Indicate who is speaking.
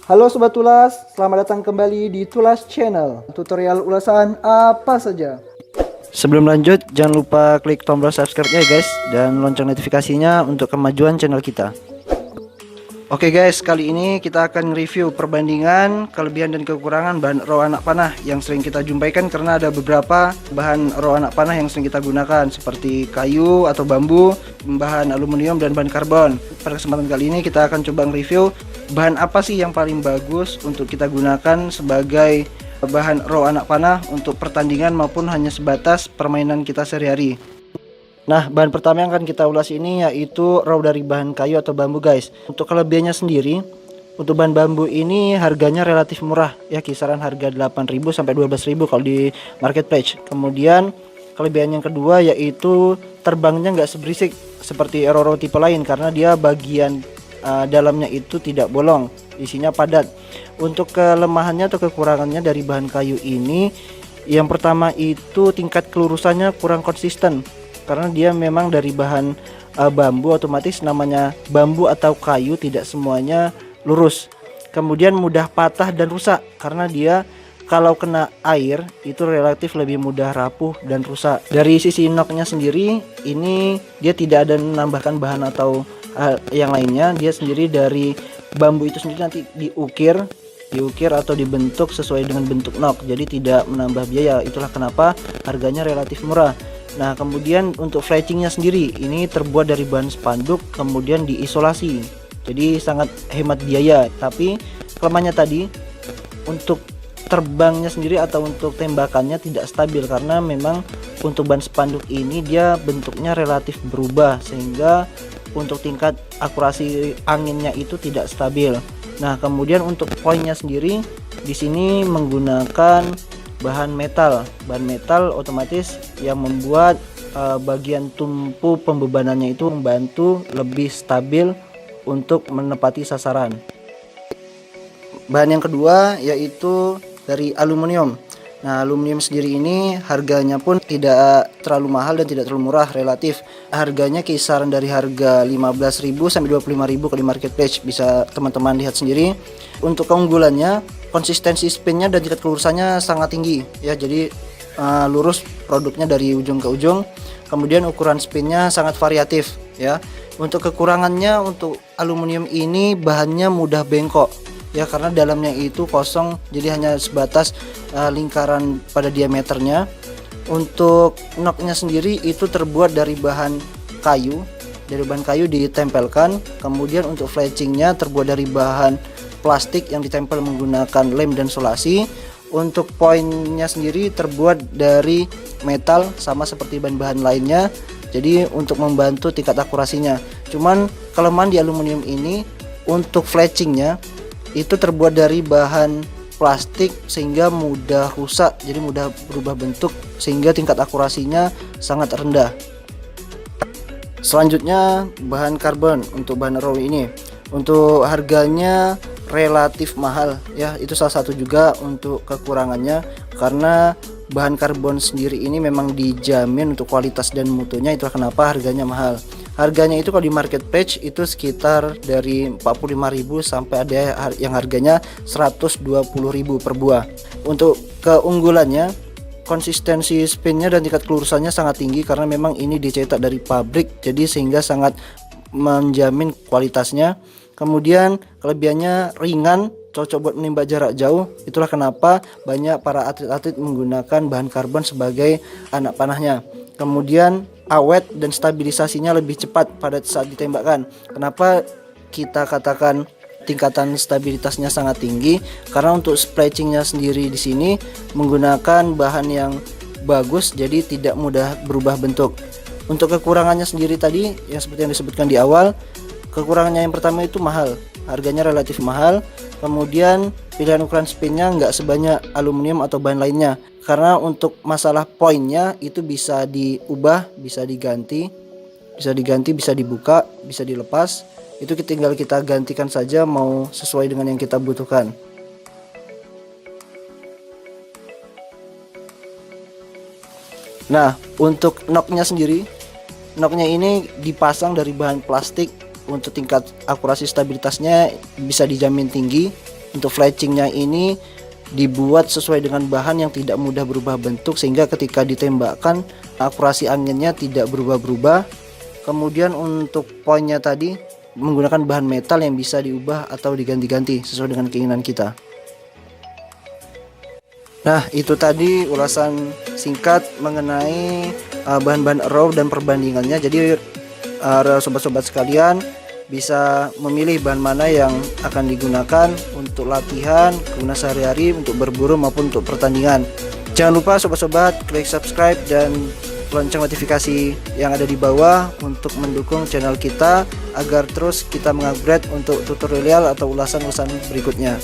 Speaker 1: Halo Sobat Tulas, selamat datang kembali di Tulas Channel. Tutorial ulasan apa saja.
Speaker 2: Sebelum lanjut, jangan lupa klik tombol subscribe-nya guys, dan lonceng notifikasinya untuk kemajuan channel kita. Oke guys, kali ini kita akan review perbandingan kelebihan dan kekurangan bahan raw anak panah yang sering kita jumpaikan, karena ada beberapa bahan raw anak panah yang sering kita gunakan seperti kayu atau bambu, bahan aluminium dan bahan karbon. Pada kesempatan kali ini kita akan coba review bahan apa sih yang paling bagus untuk kita gunakan sebagai bahan raw anak panah untuk pertandingan maupun hanya sebatas permainan kita sehari-hari. Nah, bahan pertama yang akan kita ulas ini yaitu raw dari bahan kayu atau bambu guys. Untuk kelebihannya sendiri, untuk bahan bambu ini harganya relatif murah ya, kisaran harga 8.000 sampai 12.000 kalau di marketplace. Kemudian kelebihan yang kedua yaitu terbangnya nggak seberisik seperti raw tipe lain, karena dia bagian dalamnya itu tidak bolong, isinya padat. Untuk kelemahannya atau kekurangannya dari bahan kayu ini, yang pertama itu tingkat kelurusannya kurang konsisten, karena dia memang dari bahan bambu, otomatis namanya bambu atau kayu tidak semuanya lurus. Kemudian mudah patah dan rusak, karena dia kalau kena air itu relatif lebih mudah rapuh dan rusak. Dari sisi knocknya sendiri, ini dia tidak ada menambahkan bahan atau yang lainnya. Dia sendiri dari bambu itu sendiri nanti diukir atau dibentuk sesuai dengan bentuk knock, jadi tidak menambah biaya. Itulah kenapa harganya relatif murah. Nah, kemudian untuk fletchingnya sendiri ini terbuat dari bahan spanduk kemudian diisolasi, jadi sangat hemat biaya. Tapi kelemahannya tadi, untuk terbangnya sendiri atau untuk tembakannya tidak stabil, karena memang untuk bahan spanduk ini dia bentuknya relatif berubah, sehingga untuk tingkat akurasi anginnya itu tidak stabil. Nah, kemudian untuk poinnya sendiri di sini menggunakan bahan metal. Bahan metal otomatis yang membuat bagian tumpu pembebanannya itu membantu lebih stabil untuk menepati sasaran. Bahan yang kedua yaitu dari aluminium. Nah, aluminium sendiri ini harganya pun tidak terlalu mahal dan tidak terlalu murah relatif. Harganya kisaran dari harga 15.000 sampai 25.000 kalau di marketplace, bisa teman-teman lihat sendiri. Untuk keunggulannya, konsistensi spinnya dan tingkat kelurusannya sangat tinggi ya, jadi lurus produknya dari ujung ke ujung. Kemudian ukuran spinnya sangat variatif ya. Untuk kekurangannya, untuk aluminium ini bahannya mudah bengkok ya, karena dalamnya itu kosong, jadi hanya sebatas lingkaran pada diameternya. Untuk knocknya sendiri itu terbuat dari bahan kayu, ditempelkan. Kemudian untuk fletchingnya terbuat dari bahan plastik yang ditempel menggunakan lem dan solasi. Untuk poinnya sendiri terbuat dari metal, sama seperti bahan-bahan lainnya, jadi untuk membantu tingkat akurasinya. Cuman kelemahan di aluminium ini, untuk fletchingnya itu terbuat dari bahan plastik sehingga mudah rusak, jadi mudah berubah bentuk, sehingga tingkat akurasinya sangat rendah. Selanjutnya bahan karbon. Untuk bahan raw ini, untuk harganya relatif mahal ya, itu salah satu juga untuk kekurangannya, karena bahan karbon sendiri ini memang dijamin untuk kualitas dan mutunya. Itulah kenapa harganya mahal. Harganya itu kalau di marketplace itu sekitar dari 45.000 sampai ada yang harganya 120.000 per buah. Untuk keunggulannya, konsistensi spinnya dan tingkat kelurusannya sangat tinggi, karena memang ini dicetak dari pabrik, jadi sehingga sangat menjamin kualitasnya. Kemudian kelebihannya ringan, cocok buat menembak jarak jauh. Itulah kenapa banyak para atlet-atlet menggunakan bahan karbon sebagai anak panahnya. Kemudian awet dan stabilisasinya lebih cepat pada saat ditembakkan. Kenapa kita katakan tingkatan stabilitasnya sangat tinggi? Karena untuk splatchingnya sendiri di sini menggunakan bahan yang bagus, jadi tidak mudah berubah bentuk. Untuk kekurangannya sendiri tadi, yang seperti yang disebutkan di awal, kekurangannya yang pertama itu mahal, harganya relatif mahal. Kemudian pilihan ukuran spinnya nggak sebanyak aluminium atau bahan lainnya, karena untuk masalah poinnya itu bisa diubah, bisa diganti, bisa dibuka, bisa dilepas. Itu tinggal kita gantikan saja mau sesuai dengan yang kita butuhkan. Nah, untuk knocknya sendiri, knocknya ini dipasang dari bahan plastik. Untuk tingkat akurasi stabilitasnya bisa dijamin tinggi Untuk fletchingnya ini dibuat sesuai dengan bahan yang tidak mudah berubah bentuk, sehingga ketika ditembakkan akurasi anginnya tidak berubah-berubah. Kemudian untuk poinnya tadi menggunakan bahan metal yang bisa diubah atau diganti-ganti sesuai dengan keinginan kita. Nah, itu tadi ulasan singkat mengenai bahan-bahan raw dan perbandingannya. Jadi sobat-sobat sekalian bisa memilih bahan mana yang akan digunakan untuk latihan, guna sehari-hari, untuk berburu maupun untuk pertandingan. Jangan lupa sobat-sobat klik subscribe dan lonceng notifikasi yang ada di bawah untuk mendukung channel kita agar terus kita mengupgrade untuk tutorial atau ulasan-ulasan berikutnya.